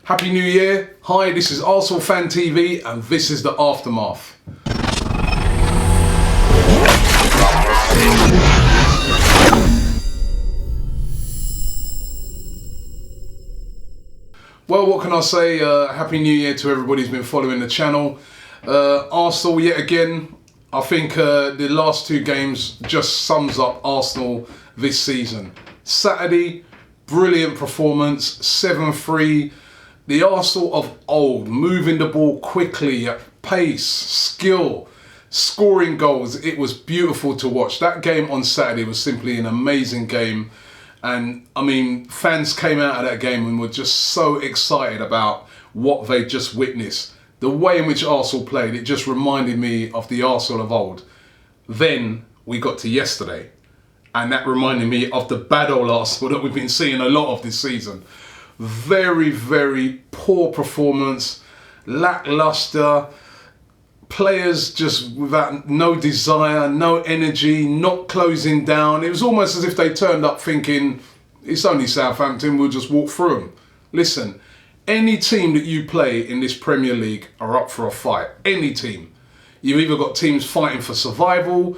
Happy New Year. Hi, this is Arsenal Fan TV and this is the Aftermath. Well, what can I say? Happy New Year to everybody who's been following the channel. Arsenal yet again. I think the last two games just sums up Arsenal this season. Saturday, brilliant performance, 7-3. The Arsenal of old, moving the ball quickly, at pace, skill, scoring goals. It was beautiful to watch. That game on Saturday was simply an amazing game. And I mean, fans came out of that game and were just so excited about what they just witnessed. The way in which Arsenal played, it just reminded me of the Arsenal of old. Then we got to yesterday, and that reminded me of the bad old Arsenal that we've been seeing a lot of this season. Very, very poor performance, lackluster, players just without no desire, no energy, not closing down. It was almost as if they turned up thinking, it's only Southampton, we'll just walk through them. Listen, any team that you play in this Premier League are up for a fight. Any team. You've either got teams fighting for survival,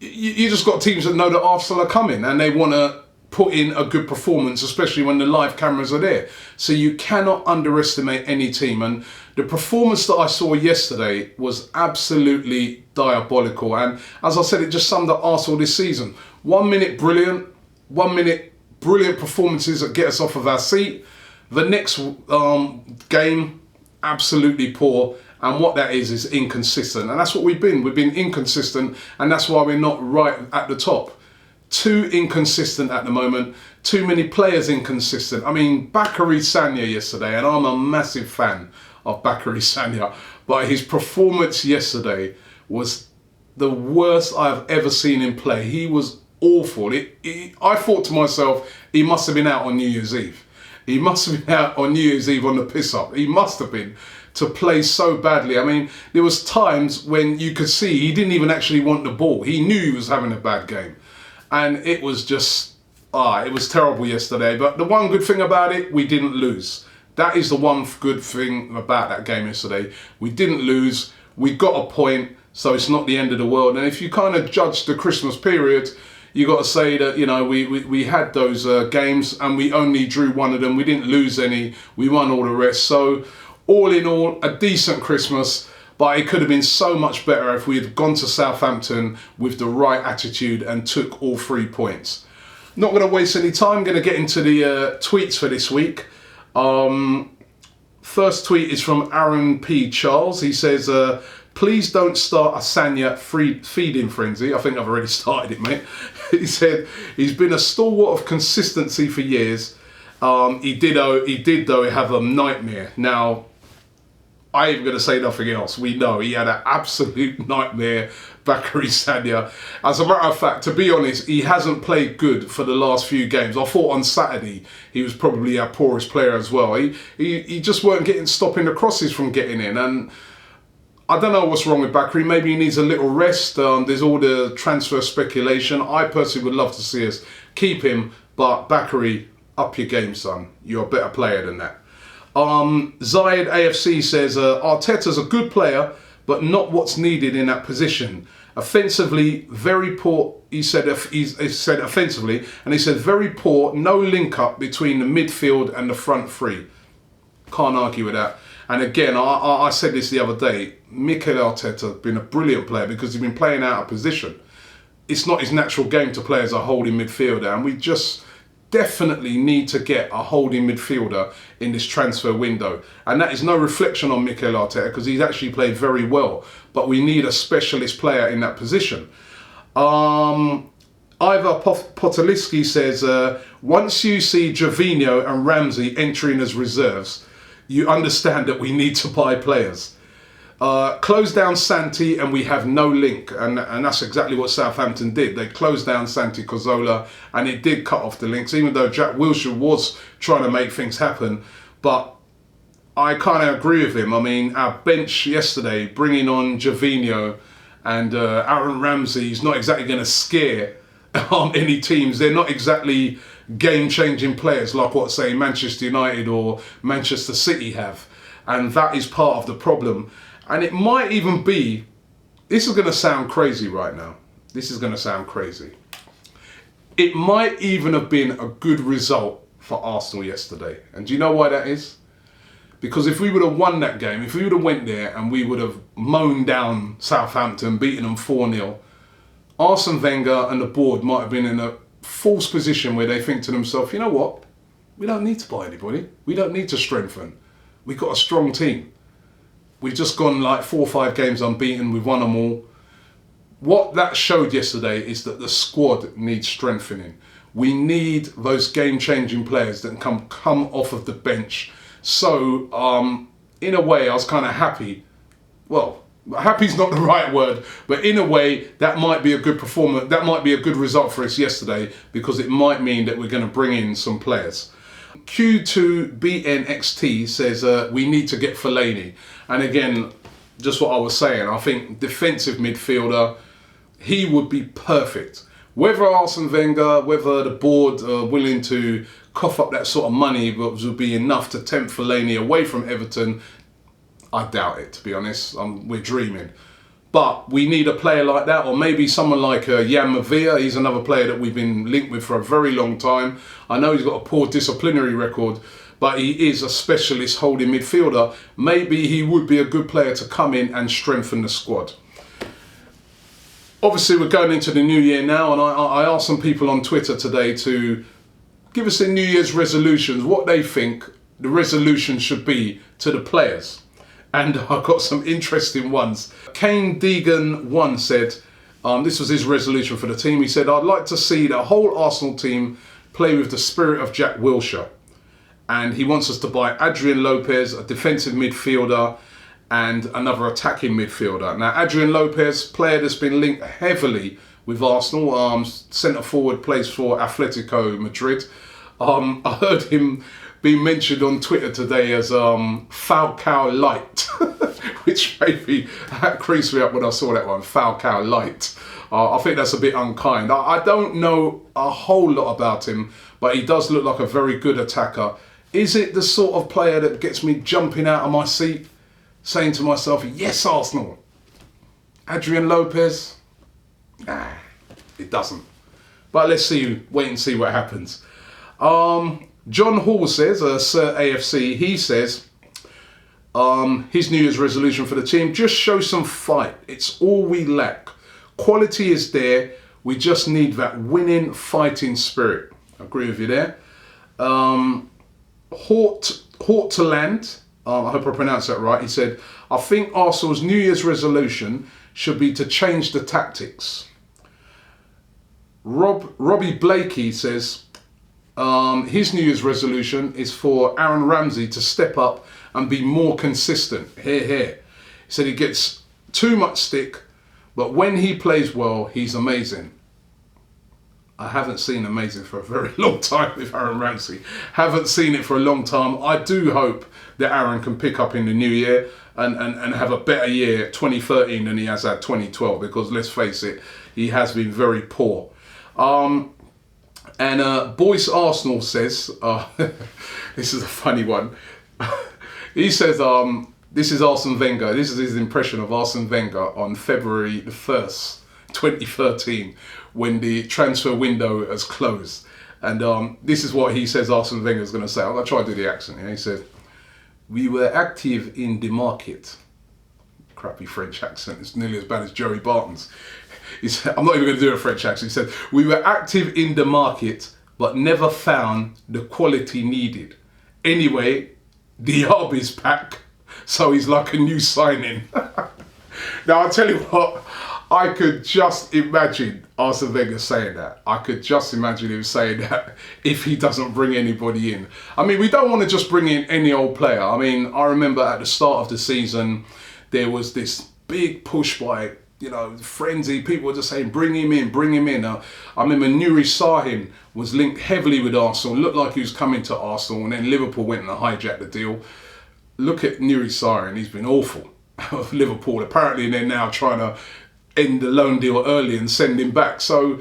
you just got teams that know that Arsenal are coming and they want to put in a good performance, especially when the live cameras are there. So you cannot underestimate any team. And the performance that I saw yesterday was absolutely diabolical. And as I said, it just summed up Arsenal this season. 1 minute brilliant, 1 minute brilliant performances that get us off of our seat. The next game, absolutely poor. And what that is inconsistent. And that's what we've been. We've been inconsistent, and that's why we're not right at the top. Too inconsistent at the moment. Too many players inconsistent. I mean, Bacary Sagna yesterday, and I'm a massive fan of Bacary Sagna, but his performance yesterday was the worst I've ever seen him play. He was awful. I thought to myself, he must have been out on New Year's Eve. He must have been out on New Year's Eve on the piss-up. He must have been, to play so badly. I mean, there was times when you could see he didn't even actually want the ball. He knew he was having a bad game. And it was just, it was terrible yesterday. But the one good thing about it, we didn't lose. That is the one good thing about that game yesterday. We didn't lose. We got a point, so it's not the end of the world. And if you kind of judge the Christmas period, you got to say that, you know, we had those games and we only drew one of them. We didn't lose any. We won all the rest. So all in all, a decent Christmas. But it could have been so much better if we had gone to Southampton with the right attitude and took all 3 points. Not going to waste any time. Going to get into the tweets for this week. First tweet is from Aaron P. Charles. He says, please don't start a Sagna feeding frenzy. I think I've already started it, mate. He said, he's been a stalwart of consistency for years. He did though have a nightmare. Now, I ain't going to say nothing else. We know he had an absolute nightmare, Bacary Sagna. As a matter of fact, to be honest, he hasn't played good for the last few games. I thought on Saturday he was probably our poorest player as well. He just weren't stopping the crosses from getting in. And I don't know what's wrong with Bacary. Maybe he needs a little rest. There's all the transfer speculation. I personally would love to see us keep him. But Bacary, up your game, son. You're a better player than that. Zayed AFC says, Arteta's a good player, but not what's needed in that position. Offensively, very poor. He said offensively, and he said very poor, no link up between the midfield and the front three. Can't argue with that. And again, I said this the other day, Mikel Arteta has been a brilliant player because he's been playing out of position. It's not his natural game to play as a holding midfielder, and we just definitely need to get a holding midfielder in this transfer window. And that is no reflection on Mikel Arteta because he's actually played very well. But we need a specialist player in that position. Ivar Potoliski says, once you see Gervinho and Ramsey entering as reserves, you understand that we need to buy players. Close down Santi and we have no link, and that's exactly what Southampton did. They closed down Santi Cazorla and it did cut off the links, even though Jack Wilshere was trying to make things happen. But I kind of agree with him. I mean, our bench yesterday, bringing on Gervinho and Aaron Ramsey, is not exactly going to scare any teams. They're not exactly game-changing players like what, say, Manchester United or Manchester City have. And that is part of the problem. And it might even be, this is going to sound crazy right now. This is going to sound crazy. It might even have been a good result for Arsenal yesterday. And do you know why that is? Because if we would have won that game, if we would have went there and we would have mown down Southampton, beaten them 4-0, Arsene Wenger and the board might have been in a false position where they think to themselves, you know what? We don't need to buy anybody. We don't need to strengthen. We've got a strong team. We've just gone like 4 or 5 games unbeaten. We've won them all. What that showed yesterday is that the squad needs strengthening. We need those game-changing players that can come off of the bench. So, in a way, I was kind of happy. Well, happy's not the right word, but in a way, that might be a good performance. That might be a good result for us yesterday, because it might mean that we're going to bring in some players. Q2BNXT says we need to get Fellaini. And again, just what I was saying, I think defensive midfielder, he would be perfect. Whether Arsene Wenger, whether the board are willing to cough up that sort of money which would be enough to tempt Fellaini away from Everton, I doubt it, to be honest. We're dreaming. But we need a player like that, or maybe someone like Jan Mavia. He's another player that we've been linked with for a very long time. I know he's got a poor disciplinary record, but he is a specialist holding midfielder. Maybe he would be a good player to come in and strengthen the squad. Obviously, we're going into the new year now, and I asked some people on Twitter today to give us their New Year's resolutions, what they think the resolution should be to the players. And I've got some interesting ones. Kane Deegan 1 said, this was his resolution for the team. He said, I'd like to see the whole Arsenal team play with the spirit of Jack Wilshere. And he wants us to buy Adrian Lopez, a defensive midfielder, and another attacking midfielder. Now, Adrian Lopez, player that's been linked heavily with Arsenal, centre forward, plays for Atletico Madrid. I heard him being mentioned on Twitter today as Falcao Light, which maybe that creased me up when I saw that one, Falcao Light. I think that's a bit unkind. I don't know a whole lot about him, but he does look like a very good attacker. Is it the sort of player that gets me jumping out of my seat, saying to myself, yes, Arsenal? Adrian Lopez? Nah, it doesn't. But let's see, wait and see what happens. John Hall says, Sir AFC, he says, his New Year's resolution for the team, just show some fight. It's all we lack. Quality is there. We just need that winning, fighting spirit. I agree with you there. Hort to Land, I hope I pronounced that right. He said, I think Arsenal's New Year's resolution should be to change the tactics. Robbie Blakey says, his New Year's resolution is for Aaron Ramsey to step up and be more consistent. Hear, hear. He said he gets too much stick, but when he plays well, he's amazing. I haven't seen amazing for a very long time with Aaron Ramsey. Haven't seen it for a long time. I do hope that Aaron can pick up in the new year and have a better year 2013 than he has had 2012, because let's face it, he has been very poor. Boyce Arsenal says, this is a funny one. He says, this is Arsene Wenger. This is his impression of Arsene Wenger on February the 1st, 2013, when the transfer window has closed. And this is what he says Arsene Wenger is going to say. I'm going to try to do the accent. Yeah? He said, we were active in the market. Crappy French accent. It's nearly as bad as Joey Barton's. He said, I'm not even going to do a French accent. He said, we were active in the market, but never found the quality needed. Anyway, Diaby's back, so he's like a new signing. Now, I'll tell you what, I could just imagine Arsene Wenger saying that. I could just imagine him saying that if he doesn't bring anybody in. I mean, we don't want to just bring in any old player. I mean, I remember at the start of the season, there was this big push by, frenzy. People were just saying, bring him in, bring him in. I remember Nuri Sahin was linked heavily with Arsenal, looked like he was coming to Arsenal, and then Liverpool went and hijacked the deal. Look at Nuri Sahin, he's been awful of Liverpool. Apparently they're now trying to end the loan deal early and send him back. So,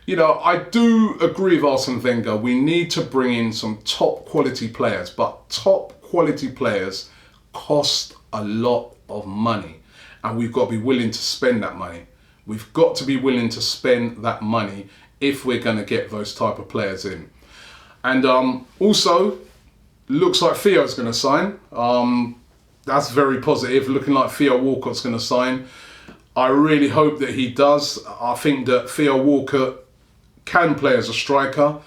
you know, I do agree with Arsene Wenger. We need to bring in some top quality players, but top quality players cost a lot of money, and we've got to be willing to spend that money. We've got to be willing to spend that money if we're going to get those type of players in. And also, looks like Theo's going to sign. That's very positive. Looking like Theo Walcott's going to sign. I really hope that he does. I think that Theo Walcott can play as a striker.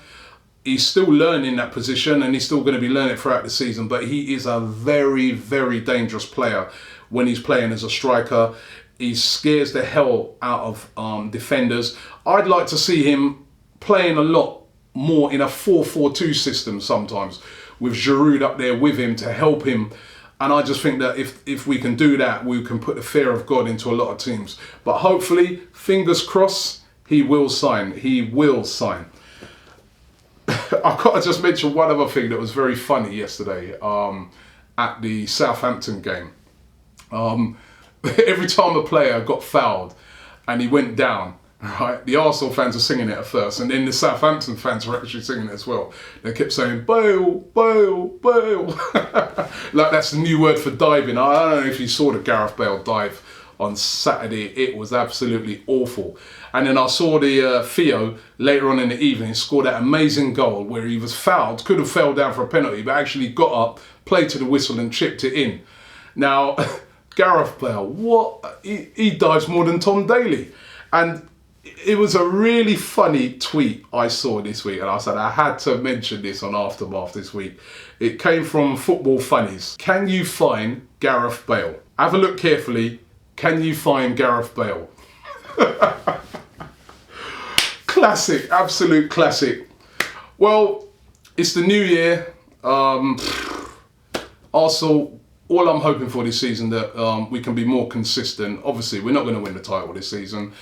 He's still learning that position, and he's still going to be learning throughout the season, but he is a very, very dangerous player when he's playing as a striker. He scares the hell out of defenders. I'd like to see him playing a lot more in a 4-4-2 system sometimes, with Giroud up there with him to help him. And I just think that if we can do that, we can put the fear of God into a lot of teams. But hopefully, fingers crossed, he will sign. He will sign. I've got to just mention one other thing that was very funny yesterday at the Southampton game. Every time a player got fouled and he went down, right, the Arsenal fans were singing it at first, and then the Southampton fans were actually singing it as well. They kept saying, Bale, Bale, Bale. Like that's the new word for diving. I don't know if you saw the Gareth Bale dive on Saturday. It was absolutely awful. And then I saw the Theo later on in the evening scored that amazing goal where he was fouled, could have fell down for a penalty, but actually got up, played to the whistle and chipped it in. Now, Gareth Bale, what? He dives more than Tom Daly. And it was a really funny tweet I saw this week, and I said I had to mention this on Aftermath this week. It came from Football Funnies. Can you find Gareth Bale? Have a look carefully. Can you find Gareth Bale? Classic, absolute classic. Well, it's the new year. Arsenal, all I'm hoping for this season that we can be more consistent. Obviously, we're not going to win the title this season.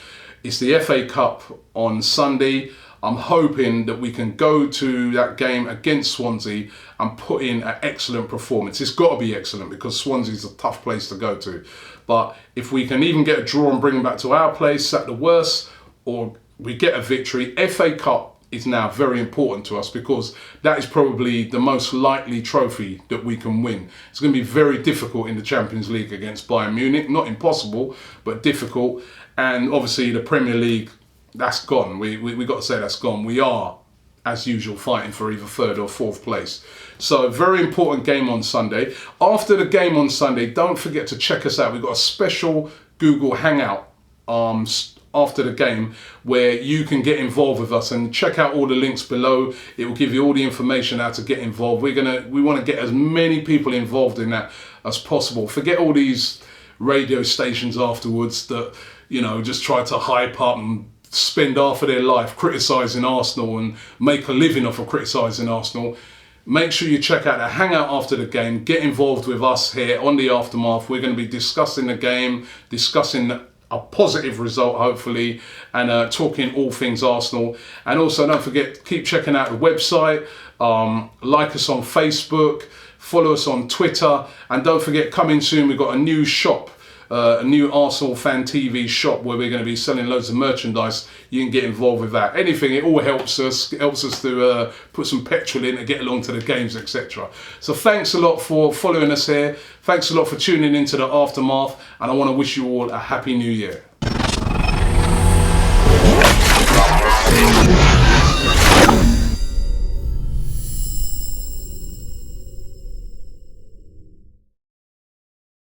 It's the FA Cup on Sunday. I'm hoping that we can go to that game against Swansea and put in an excellent performance. It's got to be excellent because Swansea's a tough place to go to. But if we can even get a draw and bring them back to our place, at the worst, or we get a victory, FA Cup is now very important to us because that is probably the most likely trophy that we can win. It's going to be very difficult in the Champions League against Bayern Munich. Not impossible, but difficult. And obviously the Premier League, that's gone. We got to say that's gone. We are, as usual, fighting for either third or fourth place. So very important game on Sunday. After the game on Sunday, don't forget to check us out. We've got a special Google Hangout after the game where you can get involved with us, and check out all the links below. It will give you all the information how to get involved. We want to get as many people involved in that as possible. Forget all these radio stations afterwards that, you know, just try to hype up and spend half of their life criticising Arsenal and make a living off of criticising Arsenal. Make sure you check out the Hangout after the game. Get involved with us here on the Aftermath. We're going to be discussing the game, discussing a positive result hopefully, and talking all things Arsenal. And also don't forget, keep checking out the website, like us on Facebook, follow us on Twitter, and don't forget, coming soon, we've got a new shop, a new Arsenal Fan TV shop where we're going to be selling loads of merchandise. You can get involved with that. Anything, it all helps us. It helps us to put some petrol in to get along to the games, etc. So thanks a lot for following us here. Thanks a lot for tuning into the Aftermath, and I want to wish you all a happy new year.